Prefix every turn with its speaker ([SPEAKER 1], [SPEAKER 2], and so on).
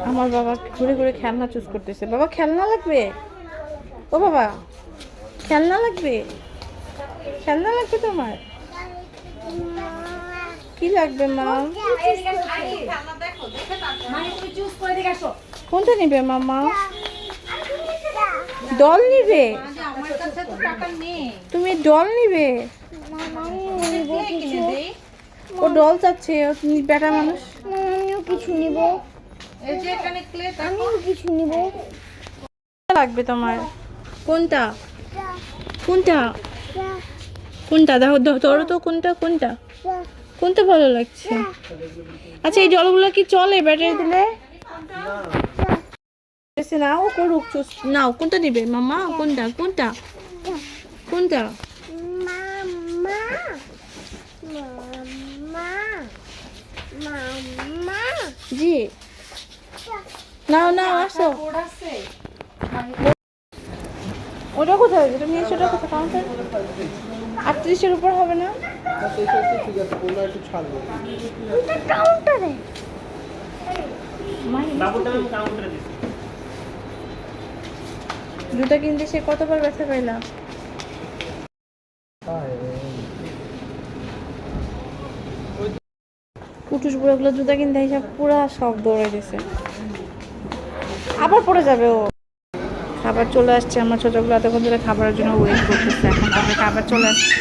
[SPEAKER 1] আমার বাবা ঘুরে ঘুরে খেলনা চুজ করতেছে। বাবা খেলনা লাগবে? ও বাবা খেলনা লাগবে? খেলনা লাগবে তোমার? কি লাগবে মা? কোনটা নিবে মামা? ডল নিবে? তুমি ডল নিবে? ও ডল চাচ্ছে, বেটা মানুষ।
[SPEAKER 2] আমিও কিছু নিব। আমিও কিছু নিব।
[SPEAKER 1] লাগবে তোমার? কোনটা কোনটা কোনটা দেখো ধরো তো, কোনটা কোনটা কোনটা ভালো লাগছে? আচ্ছা এই জলগুলো কি চলে ব্যাটারি দিলে? নাও করুক, নাও কোনটা নিবে মামা? কোনটা কোনটা কোনটা?
[SPEAKER 2] মামা মামা মামা
[SPEAKER 1] জি নাও নাও আসো। ওটা কোথায়? যেটা নিয়ে সেটা কোথায়? কাউন্টার 38-এর উপর হবে না?
[SPEAKER 2] ওটা কাউন্টারে।
[SPEAKER 1] জুতা কিনতে সে কতবার ব্যথা পাইলাম। কুটুস বুড়োগুলো জুতা কিনতে হিসাব পুরা সব দৌড়ে গেছে, আবার পড়ে যাবে ও। খাবার চলে আসছে, আমার ছোটগুলো এতক্ষণ ধরে খাবারের জন্য ওয়েট করতেছে, এখন তাদের খাবার চলে আসছে।